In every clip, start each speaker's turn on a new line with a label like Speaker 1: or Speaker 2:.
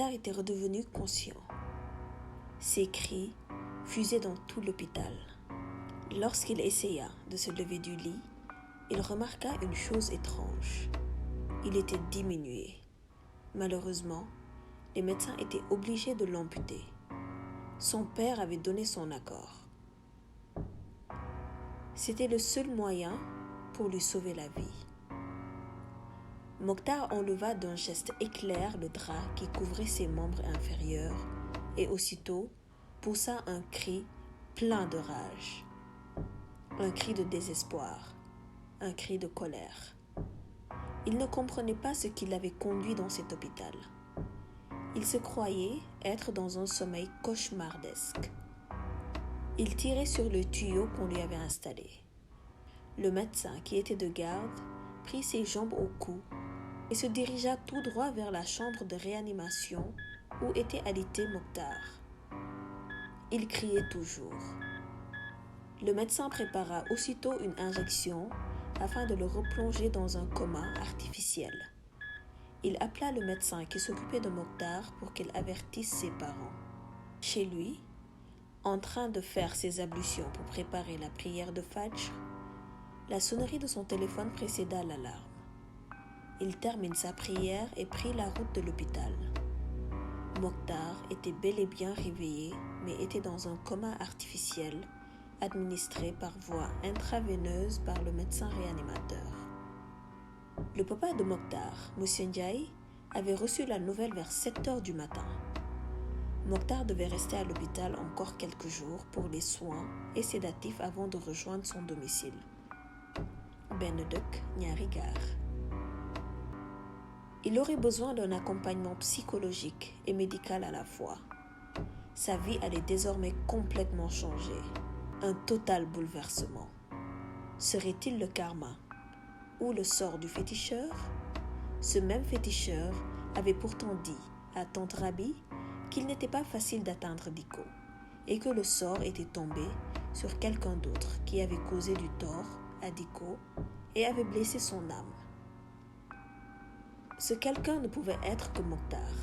Speaker 1: Mokhtar était redevenu conscient. Ses cris fusaient dans tout l'hôpital. Lorsqu'il essaya de se lever du lit, il remarqua une chose étrange. Il était diminué. Malheureusement, les médecins étaient obligés de l'amputer. Son père avait donné son accord. C'était le seul moyen pour lui sauver la vie. Mokhtar enleva d'un geste éclair le drap qui couvrait ses membres inférieurs et aussitôt poussa un cri plein de rage. Un cri de désespoir, un cri de colère. Il ne comprenait pas ce qui l'avait conduit dans cet hôpital. Il se croyait être dans un sommeil cauchemardesque. Il tirait sur le tuyau qu'on lui avait installé. Le médecin, qui était de garde, prit ses jambes au cou et se dirigea tout droit vers la chambre de réanimation où était alité Mokhtar. Il criait toujours. Le médecin prépara aussitôt une injection afin de le replonger dans un coma artificiel. Il appela le médecin qui s'occupait de Mokhtar pour qu'il avertisse ses parents. Chez lui, en train de faire ses ablutions pour préparer la prière de Fajr, la sonnerie de son téléphone précéda l'alarme. Il termine sa prière et prit la route de l'hôpital. Mokhtar était bel et bien réveillé, mais était dans un coma artificiel administré par voie intraveineuse par le médecin réanimateur. Le papa de Mokhtar, Monsieur Ndiaye, avait reçu la nouvelle vers 7 heures du matin. Mokhtar devait rester à l'hôpital encore quelques jours pour les soins et sédatifs avant de rejoindre son domicile. Benedek Nyarigar. Il aurait besoin d'un accompagnement psychologique et médical à la fois. Sa vie allait désormais complètement changer. Un total bouleversement. Serait-il le karma ou le sort du féticheur? Ce même féticheur avait pourtant dit à Tante Rabi qu'il n'était pas facile d'atteindre Diko et que le sort était tombé sur quelqu'un d'autre qui avait causé du tort à Diko et avait blessé son âme. Ce quelqu'un ne pouvait être que Mokhtar.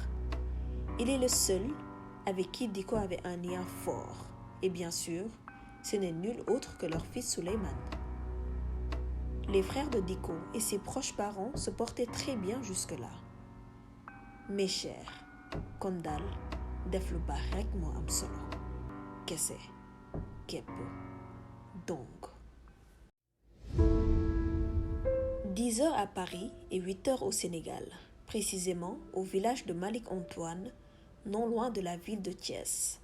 Speaker 1: Il est le seul avec qui Diko avait un lien fort et bien sûr, ce n'est nul autre que leur fils Suleiman. Les frères de Diko et ses proches parents se portaient très bien jusque-là. Mes chers, Kondal, def lu baax rek moo am solo. Kese, képp, donc. 10 heures à Paris et 8 heures au Sénégal, précisément au village de Malik Antoine, non loin de la ville de Thiès.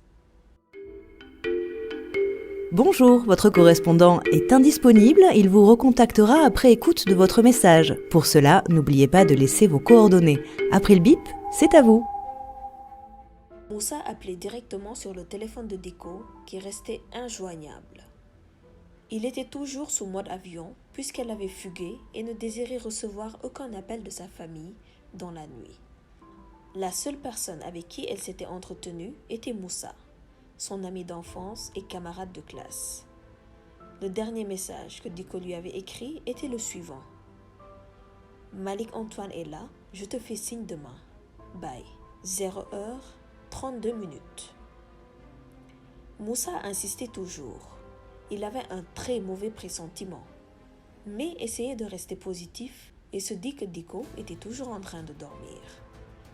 Speaker 2: Bonjour, votre correspondant est indisponible, il vous recontactera après écoute de votre message. Pour cela, n'oubliez pas de laisser vos coordonnées. Après le bip, c'est à vous.
Speaker 1: Moussa appelait directement sur le téléphone de Diko qui restait injoignable. Il était toujours sous mode avion puisqu'elle avait fugué et ne désirait recevoir aucun appel de sa famille dans la nuit. La seule personne avec qui elle s'était entretenue était Moussa, son ami d'enfance et camarade de classe. Le dernier message que Diko lui avait écrit était le suivant. Malik Antoine est là, je te fais signe demain. Bye. 0h32. Moussa insistait toujours. Il avait un très mauvais pressentiment, mais essayait de rester positif et se dit que Diko était toujours en train de dormir.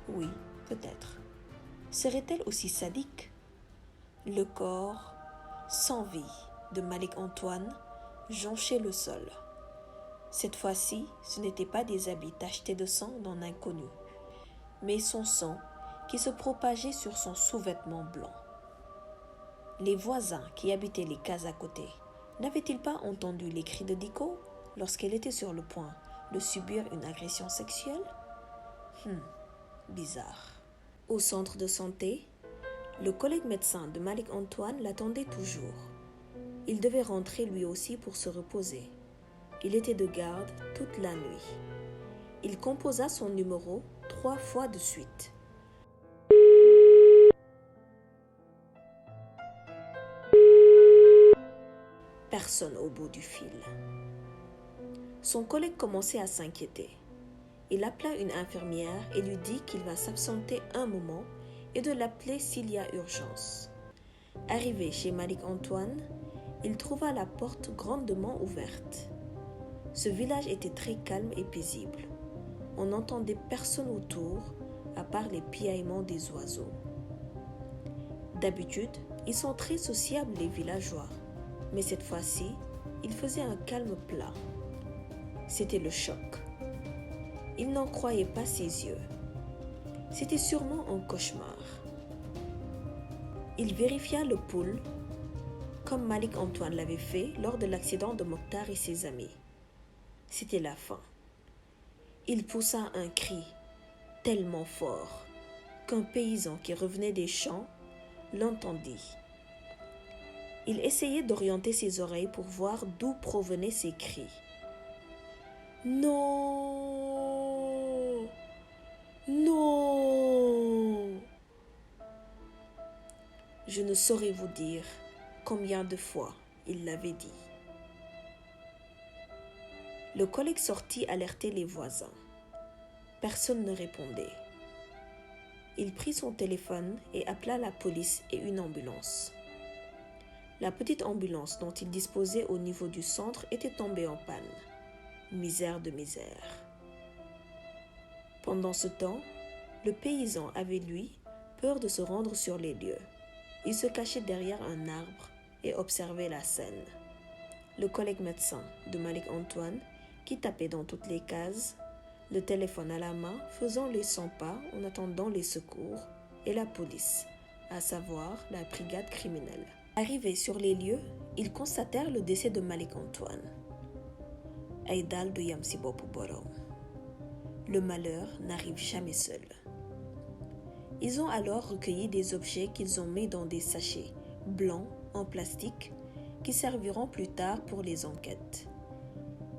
Speaker 1: Oui, peut-être. Serait-elle aussi sadique? Le corps sans vie de Malik Antoine jonchait le sol. Cette fois-ci, ce n'étaient pas des habits tachetés de sang d'un inconnu, mais son sang qui se propageait sur son sous-vêtement blanc. Les voisins qui habitaient les cases à côté n'avaient-ils pas entendu les cris de Diko lorsqu'elle était sur le point de subir une agression sexuelle? Bizarre. Au centre de santé, le collègue médecin de Malik Antoine l'attendait toujours. Il devait rentrer lui aussi pour se reposer. Il était de garde toute la nuit. Il composa son numéro 3 fois de suite. Personne au bout du fil. Son collègue commençait à s'inquiéter. il appela une infirmière et lui dit qu'il va s'absenter un moment et de l'appeler s'il y a urgence. Arrivé chez Malik Antoine, il trouva la porte grandement ouverte. Ce village était très calme et paisible. On n'entendait personne autour, à part les piaillements des oiseaux. D'habitude, ils sont très sociables les villageois, mais cette fois-ci, il faisait un calme plat. C'était le choc. Il n'en croyait pas ses yeux. C'était sûrement un cauchemar. Il vérifia le pouls, comme Malik Antoine l'avait fait lors de l'accident de Mokhtar et ses amis. C'était la fin. Il poussa un cri tellement fort qu'un paysan qui revenait des champs l'entendit. Il essayait d'orienter ses oreilles pour voir d'où provenaient ces cris. Non! Non! Je ne saurais vous dire combien de fois il l'avait dit. Le collègue sortit alerter les voisins. Personne ne répondait. Il prit son téléphone et appela la police et une ambulance. La petite ambulance dont il disposait au niveau du centre était tombée en panne. Misère de misère. Pendant ce temps, le paysan avait, lui, peur de se rendre sur les lieux. Il se cachait derrière un arbre et observait la scène. Le collègue médecin de Malik Antoine, qui tapait dans toutes les cases, le téléphone à la main, faisant les 100 pas en attendant les secours, et la police, à savoir la brigade criminelle. Arrivés sur les lieux, ils constatèrent le décès de Malik Antoine. Aïdal de Yamsibopu Borom. Le malheur n'arrive jamais seul. Ils ont alors recueilli des objets qu'ils ont mis dans des sachets blancs en plastique qui serviront plus tard pour les enquêtes.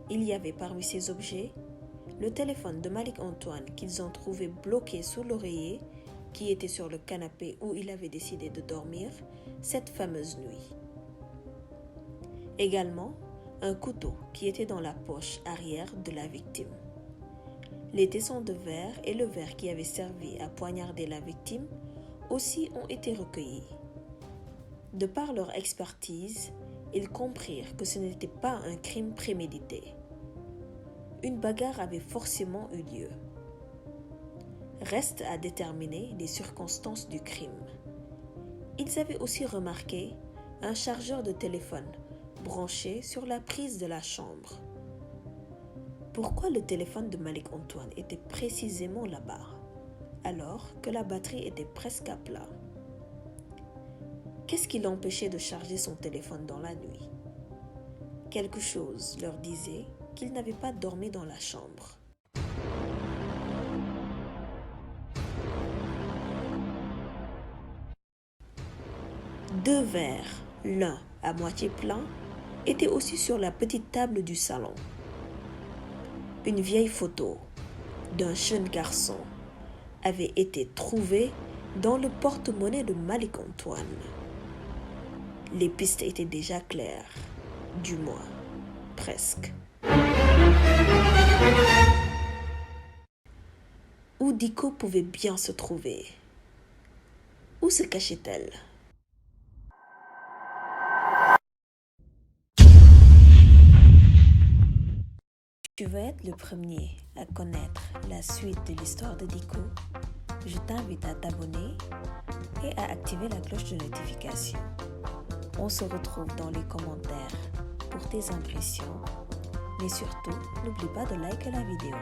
Speaker 1: Il y avait parmi ces objets le téléphone de Malik Antoine qu'ils ont trouvé bloqué sous l'oreiller qui était sur le canapé où il avait décidé de dormir cette fameuse nuit. Également, un couteau qui était dans la poche arrière de la victime. Les tessons de verre et le verre qui avait servi à poignarder la victime aussi ont été recueillis. De par leur expertise, ils comprirent que ce n'était pas un crime prémédité. Une bagarre avait forcément eu lieu. Reste à déterminer les circonstances du crime. Ils avaient aussi remarqué un chargeur de téléphone branché sur la prise de la chambre. Pourquoi le téléphone de Malik Antoine était précisément là-bas, alors que la batterie était presque à plat? Qu'est-ce qui l'empêchait de charger son téléphone dans la nuit? Quelque chose leur disait qu'il n'avait pas dormi dans la chambre. Deux verres, l'un à moitié plein, étaient aussi sur la petite table du salon. Une vieille photo d'un jeune garçon avait été trouvée dans le porte-monnaie de Malik Antoine. Les pistes étaient déjà claires, du moins, presque. Où Diko pouvait bien se trouver? Où se cachait-elle? Tu veux être le premier à connaître la suite de l'histoire de Diko? Je t'invite à t'abonner et à activer la cloche de notification. On se retrouve dans les commentaires pour tes impressions, mais surtout, n'oublie pas de liker la vidéo.